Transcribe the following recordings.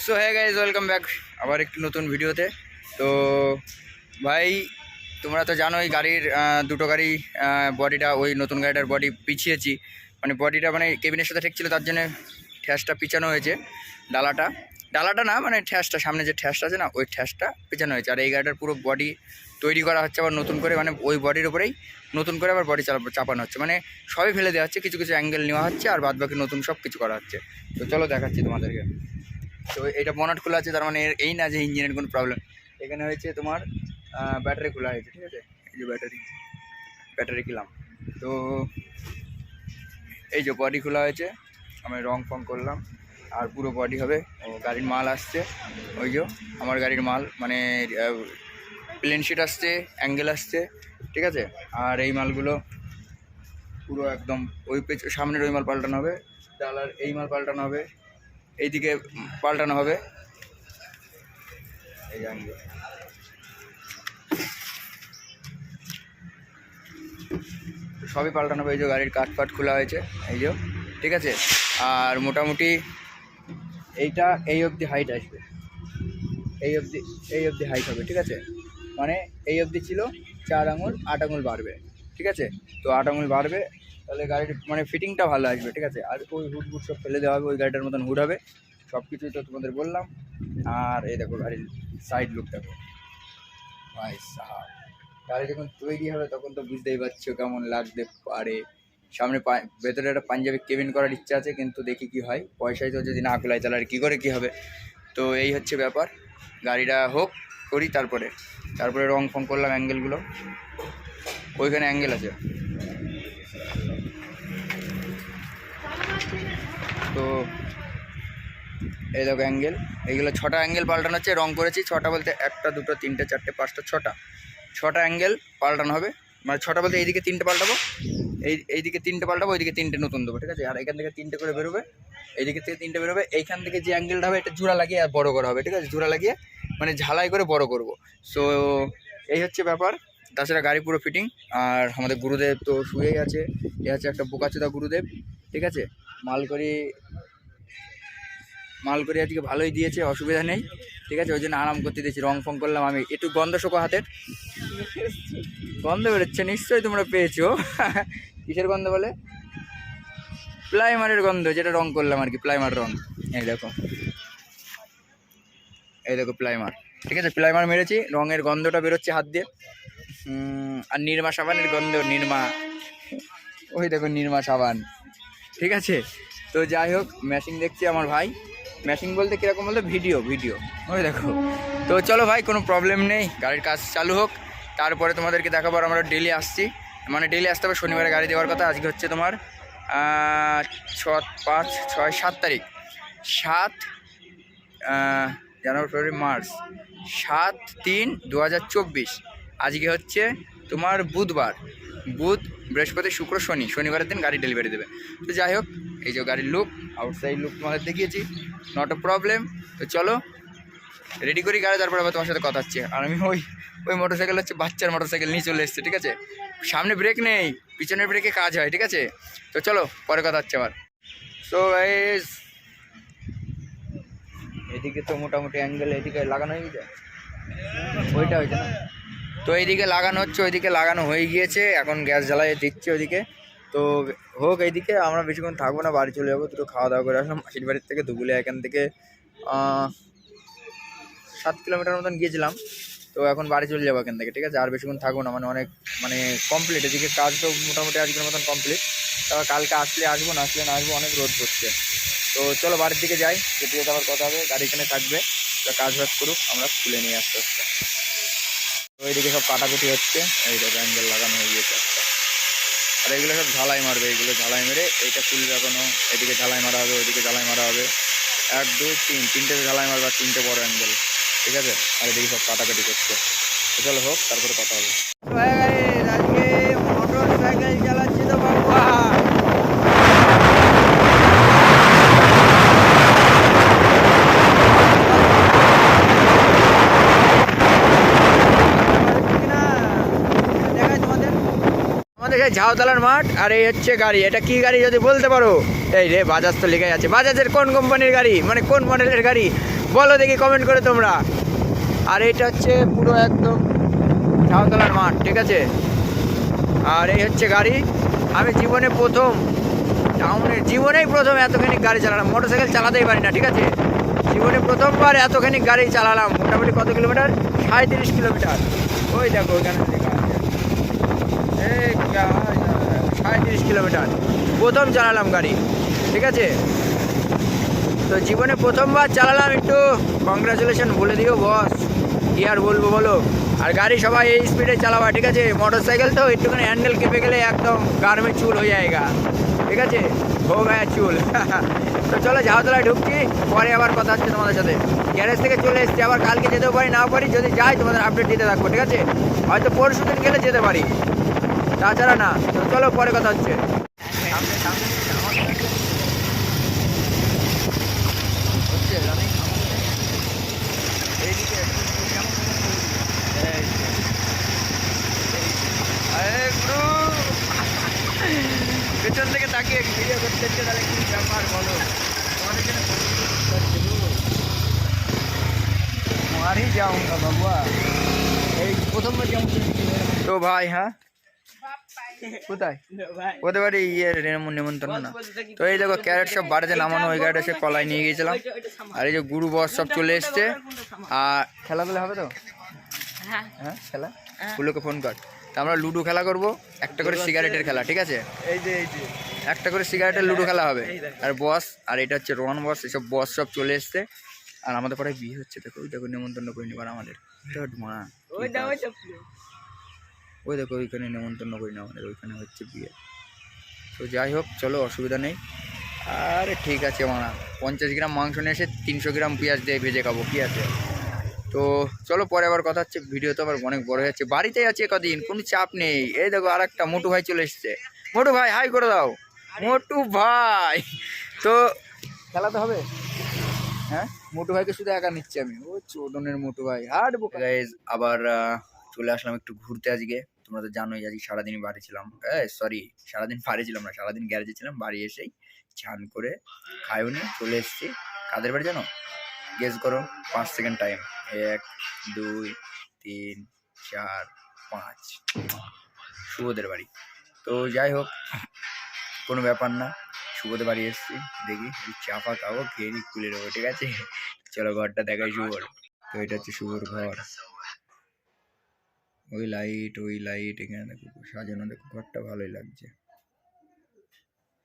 So হ্যাঁ guys, welcome back আবার একটি নতুন ভিডিওতে। তো ভাই, তোমরা তো জানোই গাড়ির দুটো গাড়ি বডিটা, ওই নতুন গাড়িটার বডি পিছিয়েছি। মানে বডিটা মানে কেবিনের সাথে ঠেকছিল, তার জন্য ঠ্যাসটা পিছানো হয়েছে। ডালাটা ডালাটা না, মানে ঠ্যাসটা, সামনে যে ঠ্যাসটা আছে না, ওই ঠ্যাসটা পিছানো হয়েছে। আর এই গাড়িটার পুরো বডি তৈরি করা হচ্ছে আবার নতুন করে, মানে ওই বডির উপরেই নতুন করে আবার বডি চাপানো হচ্ছে। মানে সবই ফেলে দেওয়া হচ্ছে, কিছু কিছু অ্যাঙ্গেল নেওয়া হচ্ছে, আর বাদ বাকি নতুন সব কিছু করা হচ্ছে। তো চলো দেখাচ্ছি তোমাদেরকে। তো এটা বনাট খোলা আছে, তার মানে এই না যে ইঞ্জিনের কোনো প্রবলেম। এখানে হয়েছে তোমার ব্যাটারি খোলা হয়েছে, ঠিক আছে। এই যে ব্যাটারি কিনলাম। তো এই যে বডি খোলা হয়েছে, আমি রং ফং করলাম, আর পুরো বডি হবে। ও গাড়ির মাল আসছে, ওই যে আমার গাড়ির মাল, মানে প্লেন শিট আসছে, অ্যাঙ্গেল আসছে, ঠিক আছে। আর এই মালগুলো পুরো একদম ওই সামনের ওই মাল পাল্টানো হবে, ডালার এই মাল পাল্টানো হবে, এইদিকে পাল্টানো হবে, এই যে অ্যাঙ্গেল। সবই পাল্টানো হবে। এই যে গাড়ির কাঠ ফাট খোলা হয়েছে, এই যে, ঠিক আছে। আর মোটামুটি এইটা এই অবধি হাইট আসবে, এই অবধি হাইট হবে, ঠিক আছে। মানে এই অবধি ছিল 4 আঙুল, 8 আঙুল বাড়বে, ঠিক আছে। তো 8 আঙুল বাড়বে, তাহলে গাড়ির মানে ফিটিংটা ভালো আসবে, ঠিক আছে। আর ওই হুড বুট সব ফেলে দেওয়া হবে, ওই গাড়িটার মতন হুড হবে, সব কিছুই তো তোমাদের বললাম। আর এই দেখো গাড়ির সাইড লুক দেখো ভাই সাহাব। গাড়ি যখন তৈরি হবে তখন তো বুঝতেই পারছো কেমন লাগতে পারে। সামনে ভেতরে একটা পাঞ্জাবি কেবিন করার ইচ্ছা আছে, কিন্তু দেখি কি হয়। পয়সায় তো যদি না কুলায় তাহলে আর কী করে কী হবে। তো এই হচ্ছে ব্যাপার, গাড়িটা হোক করি, তারপরে রং ফং করলাম অ্যাঙ্গেলগুলো। ওইখানে অ্যাঙ্গেল আছে, তো এই দেখো অ্যাঙ্গেল। এইগুলো 6টা অ্যাঙ্গেল পাল্টানো হচ্ছে, রং করেছি 6টা বলতে 1টা 2টো 3টে 4টে 5টা 6টা অ্যাঙ্গেল পাল্টানো হবে। মানে 6টা বলতে এইদিকে 3টে পাল্টাবো, এইদিকে 3টে পাল্টাবো, ওইদিকে 3টে নতুন দেবো, ঠিক আছে। আর এখান থেকে 3টে করে বেরোবে, এইদিকে থেকে 3টে বেরোবে। এইখান থেকে যে অ্যাঙ্গেলটা হবে এটা জোড়া লাগিয়ে আর বড়ো করা হবে, ঠিক আছে। জোড়া লাগিয়ে মানে ঝালাই করে বড় করব। সো এই হচ্ছে ব্যাপার। তাছাড়া গাড়ি পুরো ফিটিং। আর আমাদের গুরুদেব তো শুয়েই আছে, এ হচ্ছে একটা বোকাচোদা গুরুদেব, ঠিক আছে। মাল করি আজকে ভালোই দিয়েছে, অসুবিধা নেই, ঠিক আছে। ওই জন্য আরাম করতে দিয়েছি, রং ফং করলাম। আমি একটু গন্ধ শোকো হাতের গন্ধ বেরোচ্ছে, নিশ্চয়ই তোমরা পেয়েছো। কিসের গন্ধ বলে? প্লাইমারের গন্ধ, যেটা রং করলাম আর কি, প্লাইমার রং। এই দেখো প্লাইমার, ঠিক আছে। প্লাইমার মেরেছি, রঙের গন্ধটা বেরোচ্ছে হাত দিয়ে। আর নির্মা সাবানের গন্ধ, ওই দেখো নির্মা সাবান, ঠিক আছে। তো যাই হোক, ম্যাশিং দেখছি আমার ভাই। ম্যাশিং বলতে কীরকম বলতে ভিডিও ওই দেখো। তো চলো ভাই, কোনো প্রবলেম নেই, গাড়ির কাজ চালু হোক, তারপরে তোমাদেরকে দেখাবো। আমরা ডেলি আসছি, মানে ডেলি আসতে হবে। শনিবারে গাড়ি দেওয়ার কথা। আজকে হচ্ছে তোমার 5, 6, 7 তারিখ, 7 জানুয়ারি, ফেব্রুয়ারি, মার্চ, 7/3/2024। আজকে হচ্ছে তোমার বুধবার, বৃহস্পতি, শুক্র, শনিবারের দিন গাড়ি ডেলিভারি দেবে। তো যাই হোক, এই যে গাড়ির লুক, আউটসাইড লুক তোমাদের দেখিয়েছি, নট আ প্রবলেম। তো চলো রেডি করি গাড়ি, তারপরে আবার তোমার সাথে কথা হচ্ছে। আর আমি ওই মোটরসাইকেল হচ্ছে বাচ্চার মোটরসাইকেল নিয়ে চলে এসছে, ঠিক আছে। সামনে ব্রেক নেই, পিছনের ব্রেকে কাজ হয়, ঠিক আছে। তো চলো পরে কথা হচ্ছে আবার। সো গাইস, এদিকে তো মোটামুটি অ্যাঙ্গেল এদিকে লাগানো হয়ে গেছে, ওইটা হয়েছে না। তো এইদিকে লাগানো হচ্ছে, ওইদিকে লাগানো হয়ে গিয়েছে, এখন গ্যাস জ্বালাই দিচ্ছে ওইদিকে। তো হোক, এইদিকে আমরা বেশিক্ষণ থাকবো না, বাড়ি চলে যাবো। দুটো খাওয়া দাওয়া করে আসলাম মাসির বাড়ির থেকে, দুগুলিয়া এখান থেকে 7 কিলোমিটার মতন গিয়েছিলাম। তো এখন বাড়ি চলে যাবো এখান থেকে, ঠিক আছে। আর বেশিক্ষণ থাকবো না, মানে অনেক কমপ্লিট। এদিকে কাজ তো মোটামুটি আজকের মতন কমপ্লিট। তারপর কালকে আসলে আসবো, না আসলে না আসবো, অনেক রোদ পড়ছে। তো চলো বাড়ির দিকে যাই, যেতে আবার কথা হবে। গাড়ি এখানে থাকবে, তো কাজ বাজ করুক, আমরা খুলে নিয়ে আস্তে আস্তে। তো এইদিকে সব কাটাকুটি হচ্ছে, এই দেখো অ্যাঙ্গেল লাগানো হয়ে গিয়েছে একটা। আর এইগুলো সব ঝালাই মারবে, এইগুলো ঝালাই মেরে এইটা খুলবে এখনো। এদিকে ঝালাই মারা হবে, ওইদিকে ঝালাই মারা হবে। 1, 2, 3, 3টে ঝালাই মারবে, 3টে বড় অ্যাঙ্গেল, ঠিক আছে। আর এদিকে সব কাটাকাটি করছে। তো চলো হোক, তারপরে কথা হবে। আজকে মোটর সাইকেল চালাচ্ছি তো বাবা। আমাদের ঝাউতলার মাঠ, আর এই হচ্ছে গাড়ি। এটা কি গাড়ি যদি বলতে পারো? এই রে, বাজাজ তো লেগে আছে। বাজাজের কোন কোম্পানির গাড়ি, মানে কোন মডেলের গাড়ি? বলো দেখি কমেন্ট করে তোমরা। আর এটা হচ্ছে পুরো একদম ঝাউতলার মাঠ, ঠিক আছে। আর এই হচ্ছে গাড়ি। আমি জীবনেই প্রথম এতখানি গাড়ি চালালাম, মোটরসাইকেল চালাতেই পারি না, ঠিক আছে। জীবনে প্রথমবার এতখানি গাড়ি চালালাম, মোটামুটি কত কিলোমিটার, 37 কিলোমিটার। ওই দেখো ওইখানে এই 37 কিলোমিটার প্রথম চালালাম গাড়ি, ঠিক আছে। তো জীবনে প্রথমবার চালালাম, একটু কংগ্রাচুলেশন বলে দিও বস, কি আর বলবো বলো। আর গাড়ি সবাই এই স্পিডে চালাবা, ঠিক আছে। মোটরসাইকেল তো একটুখানি হ্যান্ডেল কেঁপে গেলে একদম গার মে চুল হয়ে যায়গা, ঠিক আছে, হো গায়া চুল। তো চলো ঝাউতলায় ঢুকছি, পরে আবার কথা হচ্ছে তোমাদের সাথে। গ্যারেজ থেকে চলে এসছি, আবার কালকে যেতেও পারি নাও পারি, যদি যাই তোমাদের আপডেট দিতে থাকবো, ঠিক আছে। হয়তো পরশু দিন গেলে যেতে পারি, তাছাড়া না। তো চলো পরে কথা হচ্ছে। পেছন থেকে তাকিয়ে ভিডিও করতে হচ্ছে, তাহলে কি ব্যাপার বলো। মারি যাऊंगा বাবা, এই প্রথমবার যেমন। তো ভাই হ্যাঁ কোথায় ওদের বাড়ি নেমন্তন্ন না। তো এই দেখো ক্যারেট সব বাড়িতে নামানো, ওই গাড়িটা সে কলায় নিয়ে গিয়েছিলাম। আর এই যে গুরু বস সব চলে এসছে। আর খেলাধুলা হবে তো, হ্যাঁ খেলা, গুলোকে ফোন কর। তা আমরা লুডো খেলা করবো, একটা করে সিগারেটের খেলা, ঠিক আছে। এই যে একটা করে সিগারেটের লুডো খেলা হবে। আর বস, আর এটা হচ্ছে রোহন বস, এসব বস সব চলে এসছে। আর আমাদের পরে বিয়ে হচ্ছে, দেখো ওই দেখো নেমন্তন্ন করে নিবার আমাদের। ওই দেখো ওইখানে নেমন্তন্ন করি না আমাদের, ওইখানে হচ্ছে বিয়ে। তো যাই হোক চলো, অসুবিধা নেই। আরে ঠিক আছে মানা, 50 গ্রাম মাংস নিয়ে এসে 300 গ্রাম পেঁয়াজ দিয়ে ভেজে খাবো, কি আছে। তো চলো পরে আবার কথা হচ্ছে। ভিডিও তো আবার অনেক বড় হয়ে যাচ্ছে, বাড়িতেই আছে কদিন, কোনো চাপ নেই। এই দেখো আর একটা মোটু ভাই চলে এসছে। মোটু ভাই হাই করে দাও, মোটু ভাই। তো খেলা তো হবে, হ্যাঁ। মোটু ভাইকে শুধু একা নিচ্ছি আমি, ও চোদনের মোটু ভাই। হাঁটবো গাইজ, আবার চলে আসলাম একটু ঘুরতে আজকে। তোমরা তো জানোই আজকে সারাদিনই বাড়ি ছিলাম, সরি সারাদিন বাড়ি ছিলাম না, সারাদিন গ্যারেজে ছিলাম। বাড়ি এসেই চান করে খাইও নিয়ে চলে এসেছি। কাদের বাড়ি জানো? গেস করো, 5 সেকেন্ড টাইম। 1 2 3 4 5, শুভদের বাড়ি। তো যাই হোক কোনো ব্যাপার না, শুভদের বাড়ি এসেছি। দেখি চাপা খাবো, খেয়ে নি খুলে নেবো, ঠিক আছে। চলো ঘরটা দেখাই শুভর। তো এটা হচ্ছে শুভর ঘর। ওই লাইট এখানে দেখো সাজানো, দেখো ঘরটা ভালোই লাগছে,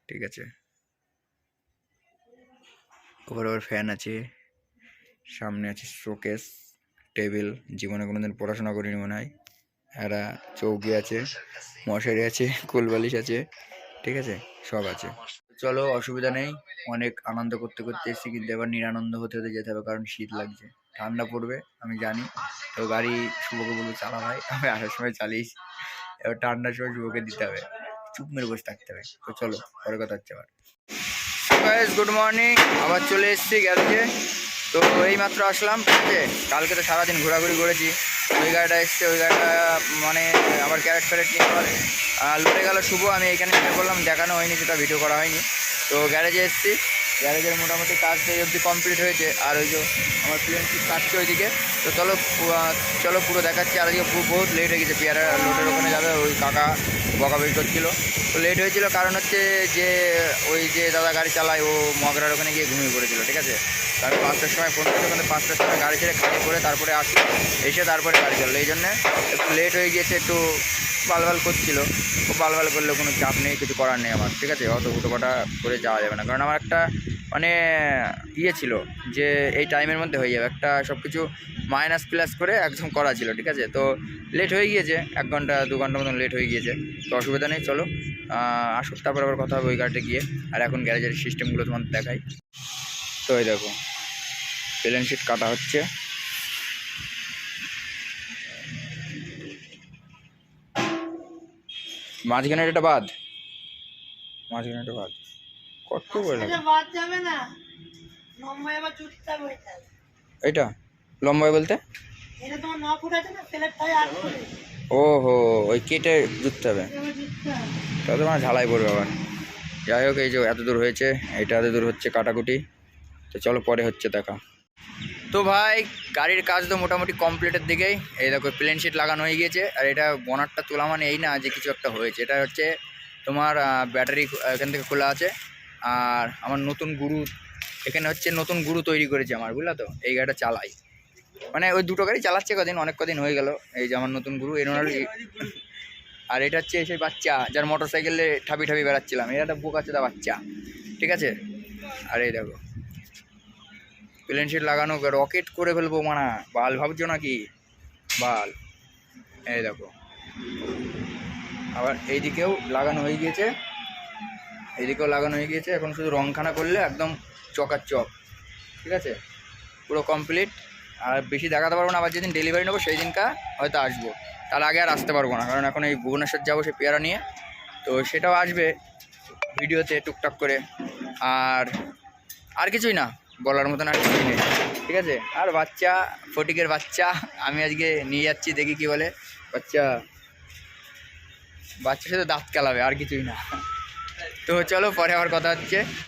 ঠিক আছে। ওপরে ওর ফ্যান আছে, সামনে আছে শোকেস, টেবিল। জীবনে কোনোদিন পড়াশোনা করিনি মনে হয়। একটা চৌকি আছে, মশারি আছে, কোলবালিশ আছে, ঠিক আছে, সব আছে। চলো অসুবিধা নেই, অনেক আনন্দ করতে করতে এসেছি, কিন্তু এবার নিরানন্দ হতে হতে যেতে হবে, কারণ শীত লাগছে, ঠান্ডা পড়বে আমি জানি। তো গাড়ি শুভকে বলবো চালা ভাই, আমি আসার সময় চালিয়েছি, এবার ঠান্ডার সময় শুভকে দিতে হবে, চুপ মেরে বসে থাকতে হবে। তো চলো পরে কথা হচ্ছে আবার। গুড মর্নিং, আবার চলে এসেছি গ্যারেজে। তো এই মাত্র আসলাম, ঠিক আছে। কালকে তো সারাদিন ঘোরাঘুরি করেছি। ওই গাড়িটা এসছে, ওই গাড়িটা মানে আবার ক্যারেট ফ্যারেট নিয়ে আবার লড়ে গেল শুভ। আমি এখানে ভিডিও করলাম, দেখানো হয়নি, সেটা ভিডিও করা হয়নি। তো গ্যারেজে এসেছি, গ্যারেজের মোটামুটি কাজ এই অবধি কমপ্লিট হয়েছে। আর ওই যে আমার প্লেনশিপ কাটছে ওইদিকে। তো চলো পুরো দেখাচ্ছি। আর ওইদিকে বহুত লেট হয়ে গেছে, পেয়ারা লোডের ওখানে যাবে, ওই কাকা বকাবকি করছিল। তো লেট হয়েছিল কারণ হচ্ছে যে ওই যে দাদা গাড়ি চালায়, ও মগরার ওখানে গিয়ে ঘুমিয়ে পড়েছিল, ঠিক আছে। আমি 5টার সময় ফোন করছি, ওখানে 5টার সময় গাড়ি ছেড়ে খালি করে তারপরে আসি, এসে তারপরে গাড়ি চললো। এই জন্যে একটু লেট হয়ে গিয়েছে, একটু বালবাল করছিল। ও বালবাল করলে কোনো চাপ নেই, কিছু করার নেই আমার, ঠিক আছে। অত হুটোপাটা করে যাওয়া যাবে না, কারণ আমার একটা মানে ইয়ে ছিল যে এই টাইমের মধ্যে হয়ে যাবে, একটা সব কিছু মাইনাস প্লাস করে একদম করা ছিল, ঠিক আছে। তো লেট হয়ে গিয়েছে, 1 ঘন্টা 2 ঘন্টার মতন লেট হয়ে গিয়েছে। তো অসুবিধা নেই, চলো আসুক, তারপর আবার কথা হবে ওই গাড়িতে গিয়ে। আর এখন গ্যারেজের সিস্টেমগুলো তোমাদের দেখাই। তো এই দেখো প্লেন শিট কাটা হচ্ছে, মাঝখানে এটা বাদ, মাঝখানে এটা বাদ কত করে লাগে, বাদ যাবে না, লম্বায় আবার জুড়তে হবে। এটা লম্বায় বলতে এটা তোমার 9 ফুট আছে না, প্লেটটাই 8 ফুট। ওহো, ওই কেটে জুড়তে হবে, তাহলে মানে ঝালাই পড়বে আবার। যাই হোক, এই যে এত দূর হয়েছে, এটা এত দূর হচ্ছে কাটাকুটি। তো চলো পরে হচ্ছে দেখা। তো ভাই গাড়ির কাজ তো মোটামুটি কমপ্লিটের দিকেই। এই দেখো প্লেন শিট লাগানো হয়ে গিয়েছে। আর এটা বনারটা তোলা মানে এই না যে কিছু একটা হয়েছে, এটা হচ্ছে তোমার ব্যাটারি এখান থেকে খোলা আছে। আর আমার নতুন গুরু এখানে হচ্ছে নতুন গুরু তৈরি করেছে আমার, বুঝলা তো, এই গাড়িটা চালাই। মানে ওই দুটো গাড়ি চালাচ্ছে অনেক কদিন হয়ে গেল। এই যে আমার নতুন গুরু এর। আর এটা হচ্ছে সেই বাচ্চা যার মোটর সাইকেলে ঠাপি ঠাপি বেড়াচ্ছিলাম, এটা একটা বোকাচোদা বাচ্চা, ঠিক আছে। আর এই দেখো প্লেন শিট লাগানো, রকেট করে ফেলবো মানা, বাল ভাবছো নাকি বাল। এই দেখো আবার এইদিকেও লাগানো হয়ে গিয়েছে, এইদিকেও লাগানো হয়ে গিয়েছে। এখন শুধু রংখানা করলে একদম চকাচক, ঠিক আছে, পুরো কমপ্লিট। আর বেশি দেখাতে পারবো না, আবার যেদিন ডেলিভারি নেবো সেই দিনকা হয়তো আসবো, তার আগে আর আসতে পারবো না, কারণ এখন এই ভুবনেশ্বর যাবো সে পেয়ারা নিয়ে, তো সেটাও আসবে ভিডিওতে টুকটাক করে। আর কিছুই না বলার মতন, আর কিছুই নেই, ঠিক আছে। আর বাচ্চা ফটিকের বাচ্চা আমি আজকে নিয়ে যাচ্ছি, দেখি কি বলে বাচ্চার সাথে দাঁত কেলাবে, আর কিছুই না। তো চলো পরে আবার কথা হচ্ছে।